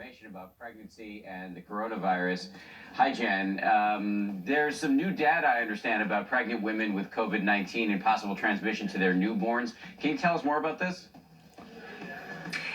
information about pregnancy and the coronavirus. Hi, Jen. There's some new data, I understand, about pregnant women with COVID-19 and possible transmission to their newborns. Can you tell us more about this?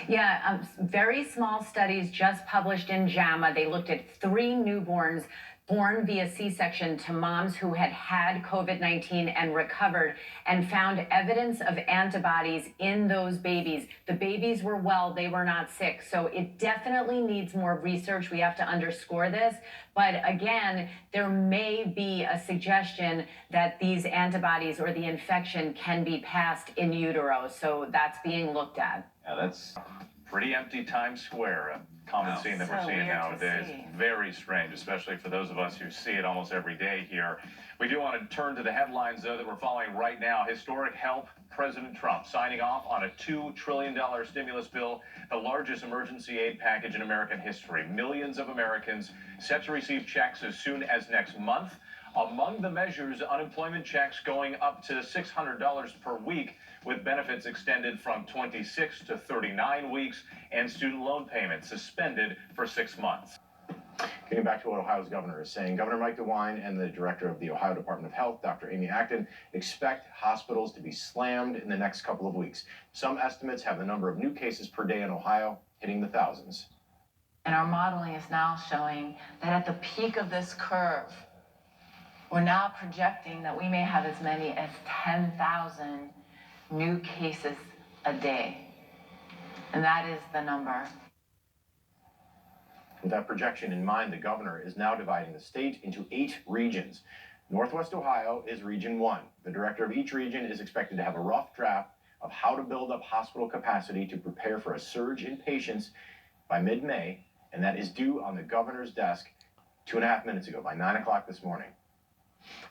Yeah, very small studies just published in JAMA. They looked at 3 newborns born via C-section to moms who had had COVID-19 and recovered, and found evidence of antibodies in those babies. The babies were well, they were not sick. So it definitely needs more research. We have to underscore this. But again, there may be a suggestion that these antibodies or the infection can be passed in utero. So that's being looked at. Yeah, that's pretty empty Times Square. A common scene that we're seeing nowadays. Very strange, especially for those of us who see it almost every day here. We do want to turn to the headlines, though, that we're following right now. Historic help. President Trump signing off on a $2 trillion stimulus bill, the largest emergency aid package in American history. Millions of Americans set to receive checks as soon as next month. Among the measures, unemployment checks going up to $600 per week, with benefits extended from 26 to 39 weeks, and student loan payments suspended for 6 months. Getting back to what Ohio's governor is saying, Governor Mike DeWine and the director of the Ohio Department of Health, Dr. Amy Acton, expect hospitals to be slammed in the next couple of weeks. Some estimates have the number of new cases per day in Ohio hitting the thousands. And our modeling is now showing that at the peak of this curve, we're now projecting that we may have as many as 10,000 new cases a day. And that is the number. With that projection in mind, the governor is now dividing the state into 8 regions. Northwest Ohio is Region 1. The director of each region is expected to have a rough draft of how to build up hospital capacity to prepare for a surge in patients by mid-May, and that is due on the governor's desk 2.5 minutes ago, by 9 o'clock this morning.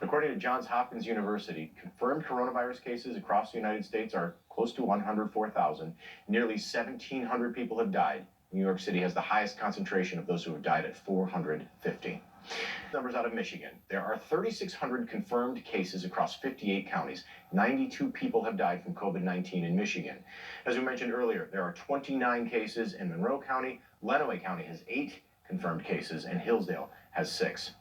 According to Johns Hopkins University, confirmed coronavirus cases across the United States are close to 104,000. Nearly 1,700 people have died. New York City has the highest concentration of those who have died at 450. Numbers out of Michigan. There are 3,600 confirmed cases across 58 counties. 92 people have died from COVID-19 in Michigan. As we mentioned earlier, there are 29 cases in Monroe County. Lenawee County has 8 confirmed cases, and Hillsdale has 6.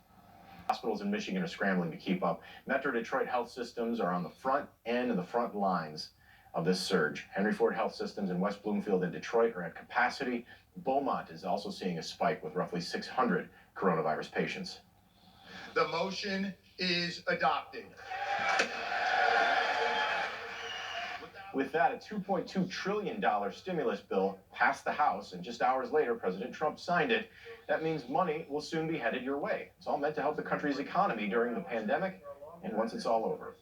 Hospitals in Michigan are scrambling to keep up. Metro Detroit health systems are on the front end and the front lines of this surge. Henry Ford Health Systems in West Bloomfield and Detroit are at capacity. Beaumont is also seeing a spike with roughly 600 coronavirus patients. The motion is adopted. With that, a $2.2 trillion stimulus bill passed the House, and just hours later, President Trump signed it. That means money will soon be headed your way. It's all meant to help the country's economy during the pandemic and once it's all over.